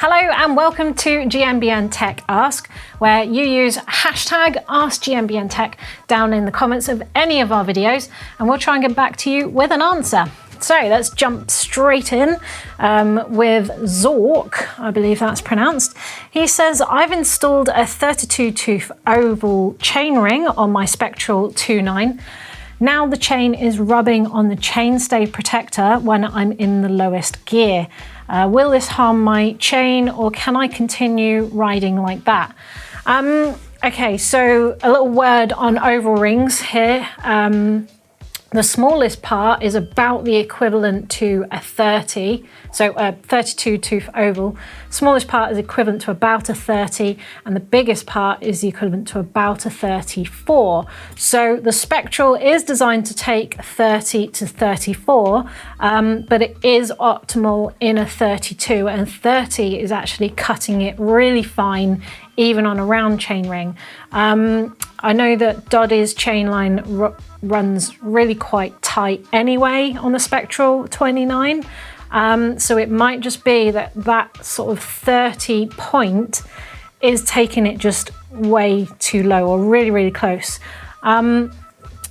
Hello and welcome to GMBN Tech Ask, where you use hashtag Ask GMBN Tech down in the comments of any of our videos, and we'll try and get back to you with an answer. So let's jump straight in with Zork, I believe that's pronounced. He says, I've installed a 32 tooth oval chainring on my Spectral 2.9. Now the chain is rubbing on the chainstay protector when I'm in the lowest gear. Will this harm my chain, or can I continue riding like that? Okay, so a little word on oval rings here. The smallest part is about the equivalent to a 30, so a 32 tooth oval. Smallest part is equivalent to about a 30, and the biggest part is the equivalent to about a 34. So the Spectral is designed to take 30 to 34, but it is optimal in a 32, and 30 is actually cutting it really fine, even on a round chainring. I know that Doddy's chain line runs really quite tight anyway on the Spectral 29. So it might just be that that sort of 30 point is taking it just way too low, or really, really close. And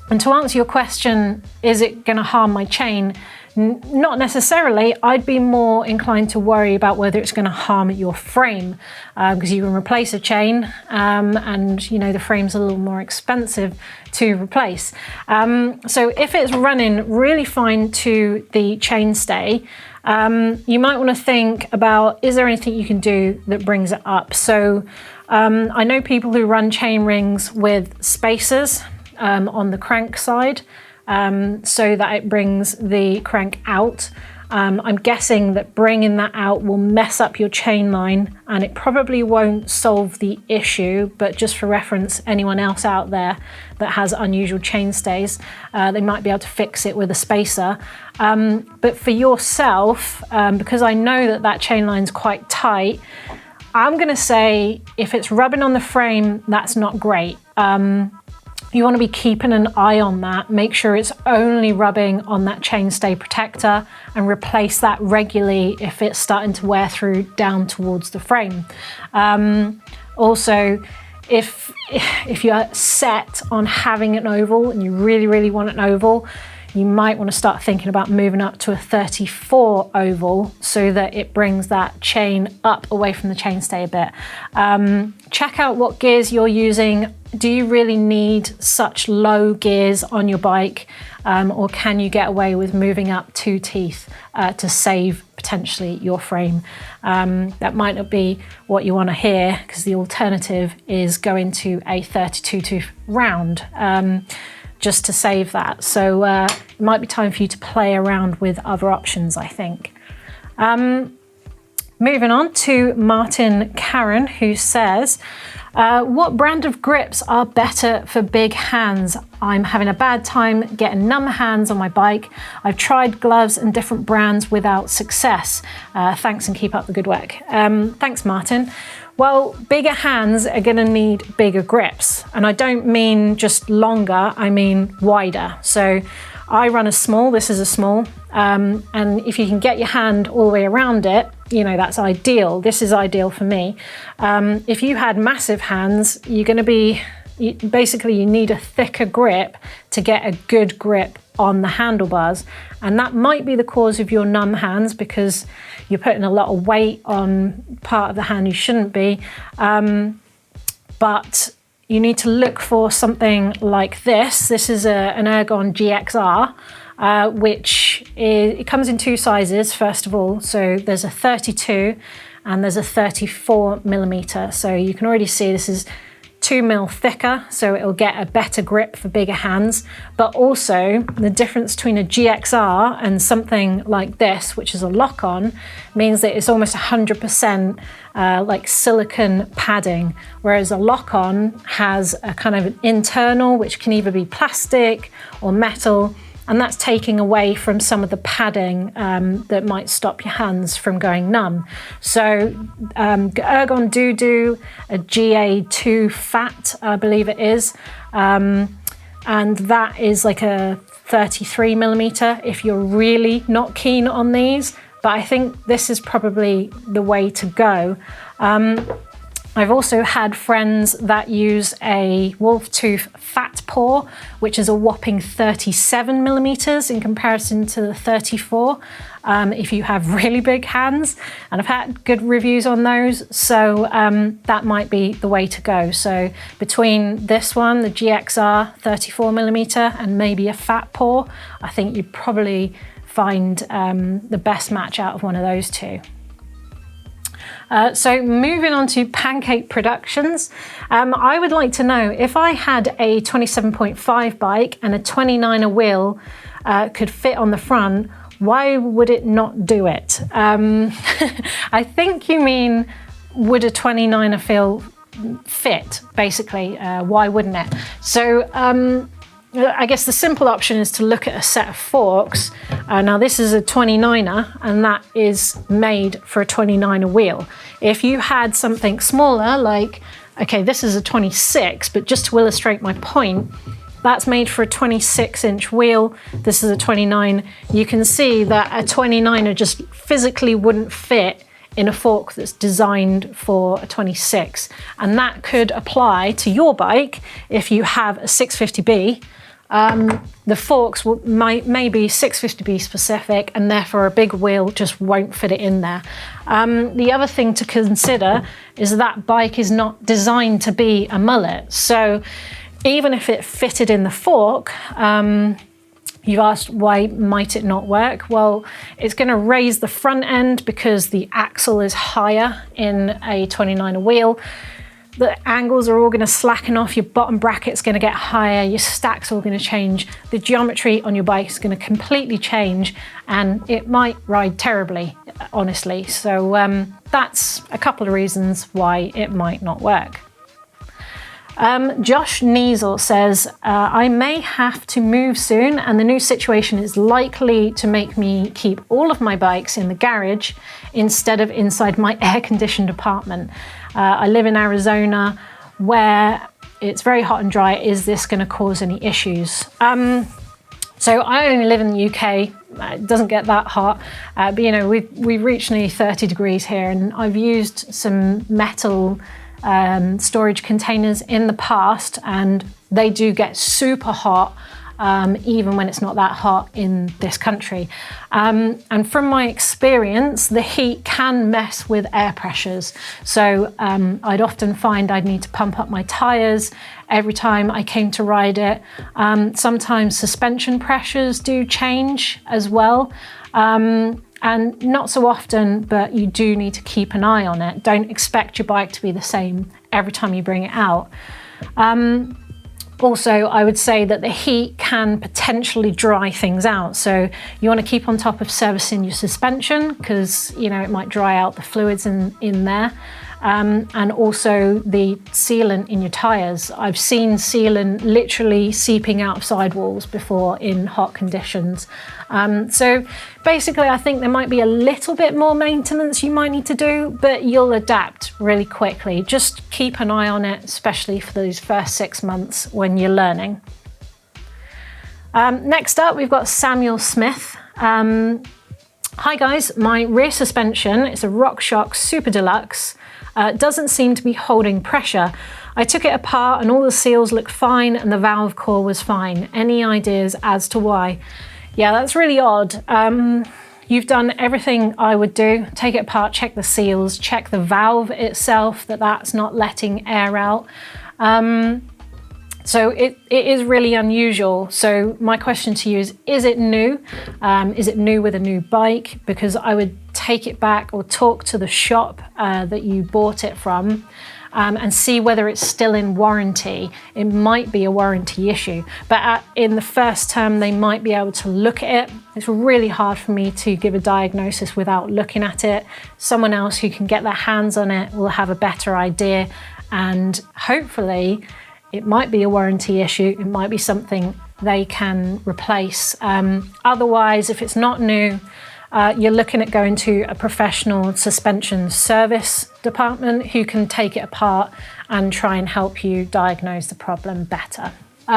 to answer your question, is it going to harm my chain? Not necessarily. I'd be more inclined to worry about whether it's going to harm your frame, because you can replace a chain, and you know the frame's a little more expensive to replace. So if it's running really fine to the chainstay, you might want to think about, is there anything you can do that brings it up? So I know people who run chain rings with spacers on the crank side, so that it brings the crank out. I'm guessing that bringing that out will mess up your chain line, and it probably won't solve the issue, but just for reference, anyone else out there that has unusual chainstays, they might be able to fix it with a spacer. But for yourself, because I know that that chain line's quite tight, I'm gonna say if it's rubbing on the frame, that's not great. You want to be keeping an eye on that. Make sure it's only rubbing on that chainstay protector, and replace that regularly if it's starting to wear through down towards the frame. Also, if you're set on having an oval and you really, really want an oval, you might want to start thinking about moving up to a 34 oval so that it brings that chain up away from the chainstay a bit. Check out what gears you're using. Do you really need such low gears on your bike, or can you get away with moving up 2 teeth to save potentially your frame? That might not be what you want to hear, because the alternative is going to a 32 tooth round. Just to save that. So it might be time for you to play around with other options, I think. Moving on to Martin Karen, who says, what brand of grips are better for big hands? I'm having a bad time getting numb hands on my bike. I've tried gloves and different brands without success. Thanks, and keep up the good work. Thanks, Martin. Well, bigger hands are going to need bigger grips, and I don't mean just longer, I mean wider. So I run a small, this is a small, and if you can get your hand all the way around it, you know, that's ideal. This is ideal for me. If you had massive hands, you're going to be, basically you need a thicker grip to get a good grip on the handlebars, and that might be the cause of your numb hands, because you're putting a lot of weight on part of the hand you shouldn't be. But you need to look for something like this. This is an Ergon GXR, which it comes in 2 sizes, first of all. So there's a 32 and there's a 34 millimeter. So you can already see this is 2 mil thicker, so it'll get a better grip for bigger hands. But also the difference between a GXR and something like this, which is a lock-on, means that it's almost 100% like silicone padding, whereas a lock-on has a kind of an internal, which can either be plastic or metal, and that's taking away from some of the padding that might stop your hands from going numb. So Ergon do a GA2 fat, I believe it is, and that is like a 33 millimeter. If you're really not keen on these, but I think this is probably the way to go. I've also had friends that use a wolf tooth fat paw, which is a whopping 37 millimeters in comparison to the 34 if you have really big hands, and I've had good reviews on those, so that might be the way to go. So between this one, the GXR 34 millimeter, and maybe a fat paw, I think you'd probably find the best match out of one of those two. So moving on to Pancake Productions, I would like to know, if I had a 27.5 bike and a 29er wheel could fit on the front, why would it not do it? I think you mean, would a 29er fit, basically? Why wouldn't it? So I guess the simple option is to look at a set of forks. Now this is a 29er, and that is made for a 29er wheel. If you had something smaller, like, okay, this is a 26, but just to illustrate my point, that's made for a 26-inch wheel. This is a 29. You can see that a 29er just physically wouldn't fit in a fork that's designed for a 26. And that could apply to your bike if you have a 650B. The forks may be 650B specific, and therefore a big wheel just won't fit it in there. The other thing to consider is that bike is not designed to be a mullet. So even if it fitted in the fork, you've asked why might it not work? Well, it's going to raise the front end because the axle is higher in a 29er wheel. The angles are all going to slacken off, your bottom bracket's going to get higher, your stack's all going to change, the geometry on your bike is going to completely change, and it might ride terribly, honestly. So that's a couple of reasons why it might not work. Josh Niesel says, I may have to move soon, and the new situation is likely to make me keep all of my bikes in the garage instead of inside my air-conditioned apartment. I live in Arizona where it's very hot and dry. Is this going to cause any issues? So I only live in the UK. It doesn't get that hot, but you know, we've reached nearly 30 degrees here, and I've used some metal storage containers in the past, and they do get super hot even when it's not that hot in this country. And from my experience, the heat can mess with air pressures. So I'd often find I'd need to pump up my tires every time I came to ride it. Sometimes suspension pressures do change as well. And not so often, but you do need to keep an eye on it. Don't expect your bike to be the same every time you bring it out. Also, I would say that the heat can potentially dry things out. So you want to keep on top of servicing your suspension, because you know it might dry out the fluids in there. And also the sealant in your tires. I've seen sealant literally seeping out of sidewalls before in hot conditions. So basically, I think there might be a little bit more maintenance you might need to do, but you'll adapt really quickly. Just keep an eye on it, especially for those first 6 months when you're learning. Next up, we've got Samuel Smith. Hi guys, my rear suspension is a RockShox Super Deluxe. Doesn't seem to be holding pressure. I took it apart and all the seals looked fine and the valve core was fine. Any ideas as to why? Yeah, that's really odd. You've done everything I would do. Take it apart, check the seals, check the valve itself, that's not letting air out. So it is really unusual. So my question to you is it new? Is it new with a new bike? Because I would take it back or talk to the shop that you bought it from and see whether it's still in warranty. It might be a warranty issue, but in the first term, they might be able to look at it. It's really hard for me to give a diagnosis without looking at it. Someone else who can get their hands on it will have a better idea, and hopefully it might be a warranty issue. It might be something they can replace. Otherwise, if it's not new, you're looking at going to a professional suspension service department who can take it apart and try and help you diagnose the problem better.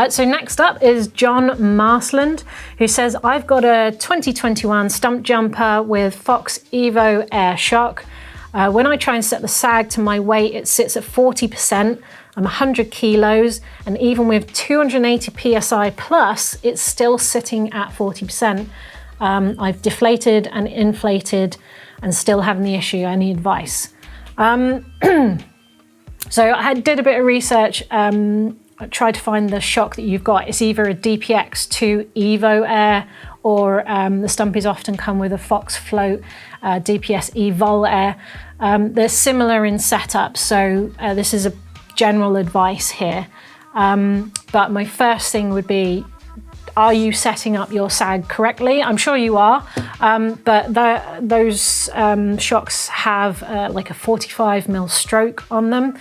So next up is John Marsland, who says, I've got a 2021 stump jumper with Fox Evo Air Shock. When I try and set the sag to my weight, it sits at 40%. I'm 100 kilos, and even with 280 PSI plus, it's still sitting at 40%. I've deflated and inflated and still having the issue. Any advice? So I did a bit of research. I tried to find the shock that you've got. It's either a DPX2 Evo Air, or the stumpies often come with a Fox Float DPS Evol Air. They're similar in setup, so this is a general advice here. But my first thing would be, are you setting up your sag correctly? I'm sure you are, but those shocks have like a 45mm stroke on them.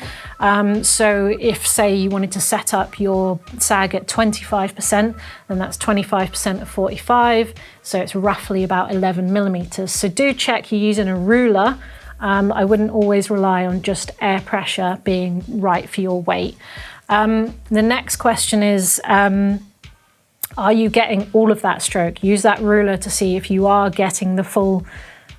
So if, say, you wanted to set up your sag at 25%, then that's 25% of 45, so it's roughly about 11mm. So do check you're using a ruler. I wouldn't always rely on just air pressure being right for your weight. The next question is, are you getting all of that stroke? Use that ruler to see if you are getting the full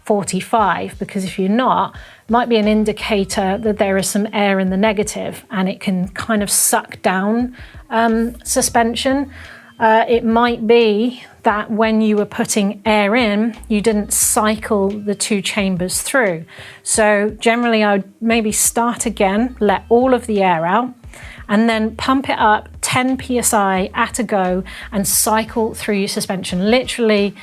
45, because if you're not, it might be an indicator that there is some air in the negative and it can kind of suck down suspension. It might be that when you were putting air in, you didn't cycle the two chambers through. So generally I would maybe start again, let all of the air out, and then pump it up 10 PSI at a go and cycle through your suspension. Literally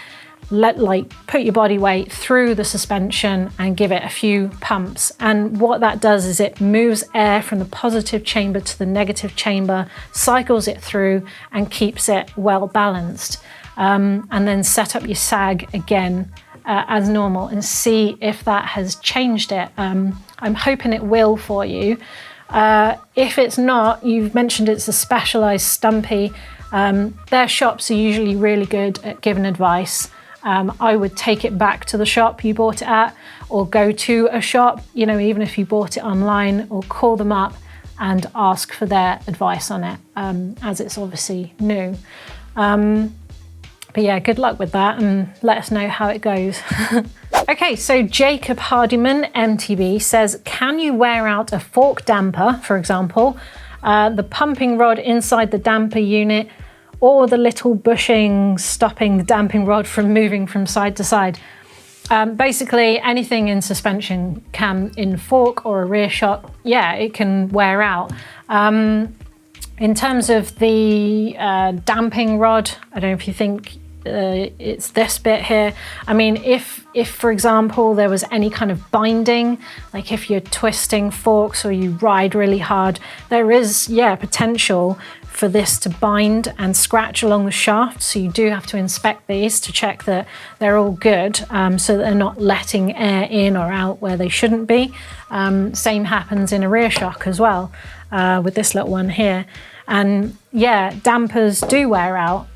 put your body weight through the suspension and give it a few pumps. And what that does is it moves air from the positive chamber to the negative chamber, cycles it through and keeps it well balanced. And then set up your sag again as normal and see if that has changed it. I'm hoping it will for you. If it's not, you've mentioned it's a specialized stumpy. Their shops are usually really good at giving advice. I would take it back to the shop you bought it at, or go to a shop, you know, even if you bought it online, or call them up and ask for their advice on it, as it's obviously new. But yeah, good luck with that and let us know how it goes. Okay, so Jacob Hardiman, MTB, says, can you wear out a fork damper, for example, the pumping rod inside the damper unit, or the little bushing stopping the damping rod from moving from side to side? Basically, anything in suspension can, in fork or a rear shock, yeah, it can wear out. In terms of the damping rod, I don't know if you think it's this bit here. I mean, if for example there was any kind of binding, like if you're twisting forks or you ride really hard, there is, yeah, potential for this to bind and scratch along the shaft. So you do have to inspect these to check that they're all good, so that they're not letting air in or out where they shouldn't be. Same happens in a rear shock as well, with this little one here. And yeah, dampers do wear out.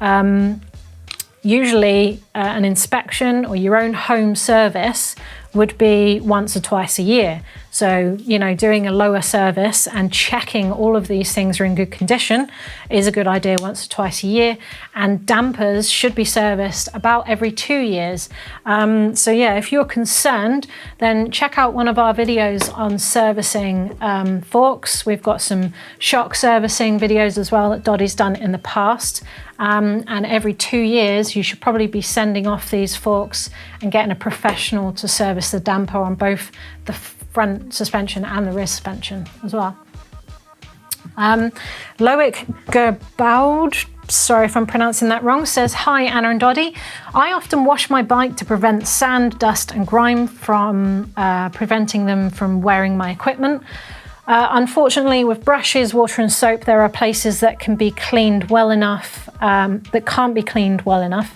Usually an inspection or your own home service would be once or twice a year. So, you know, doing a lower service and checking all of these things are in good condition is a good idea once or twice a year. And dampers should be serviced about every 2 years. So yeah, if you're concerned, then check out one of our videos on servicing forks. We've got some shock servicing videos as well that Doddy's done in the past. And every 2 years, you should probably be sending off these forks and getting a professional to service the damper on both the front suspension and the rear suspension as well. Loic Gerbaud, sorry if I'm pronouncing that wrong, says, hi Anna and Doddy. I often wash my bike to prevent sand, dust and grime from preventing them from wearing my equipment. Unfortunately, with brushes, water and soap, there are places that can be cleaned well enough, that can't be cleaned well enough.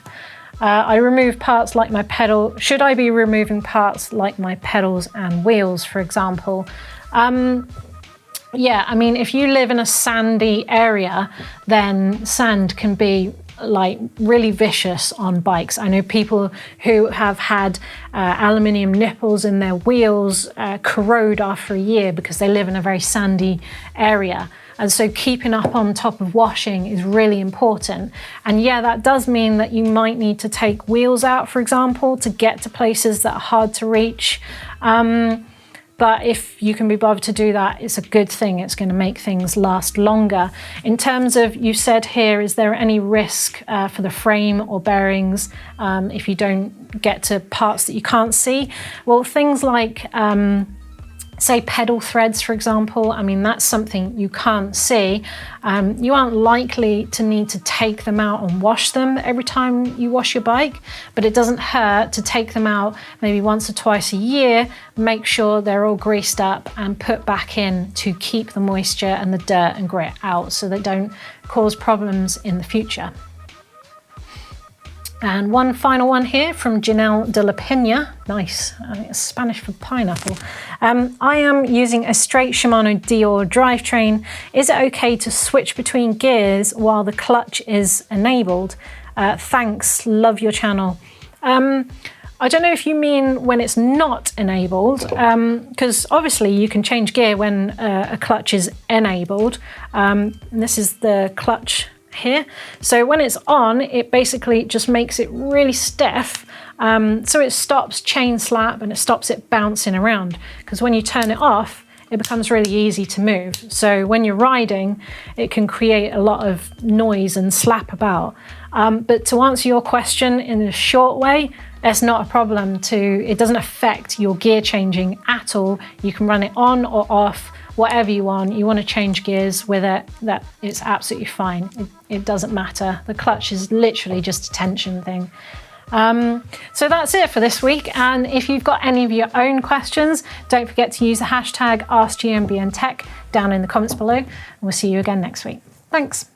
I remove parts like my pedal. Should I be removing parts like my pedals and wheels, for example? Yeah, I mean, if you live in a sandy area, then sand can be like really vicious on bikes. I know people who have had aluminium nipples in their wheels corrode after a year because they live in a very sandy area. And so keeping up on top of washing is really important. And yeah, that does mean that you might need to take wheels out, for example, to get to places that are hard to reach. But if you can be bothered to do that, it's a good thing. It's going to make things last longer. In terms of, you said here, is there any risk for the frame or bearings if you don't get to parts that you can't see? Well, things like, say, pedal threads, for example, I mean, that's something you can't see. You aren't likely to need to take them out and wash them every time you wash your bike, but it doesn't hurt to take them out maybe once or twice a year, make sure they're all greased up and put back in to keep the moisture and the dirt and grit out so they don't cause problems in the future. And one final one here from Janelle de la Pena. Nice, I think it's Spanish for pineapple. I am using a straight Shimano derailleur drivetrain. Is it okay to switch between gears while the clutch is enabled? Thanks, love your channel. I don't know if you mean when it's not enabled, because obviously you can change gear when a clutch is enabled. This is the clutch here. So when it's on, it basically just makes it really stiff. So it stops chain slap and it stops it bouncing around, because when you turn it off, it becomes really easy to move. So when you're riding, it can create a lot of noise and slap about. But to answer your question in a short way, it's not a problem it doesn't affect your gear changing at all. You can run it on or off, whatever you want. You want to change gears with it, that it's absolutely fine. It doesn't matter. The clutch is literally just a tension thing. So that's it for this week. And if you've got any of your own questions, don't forget to use the hashtag Ask GMBN Tech down in the comments below. And we'll see you again next week. Thanks.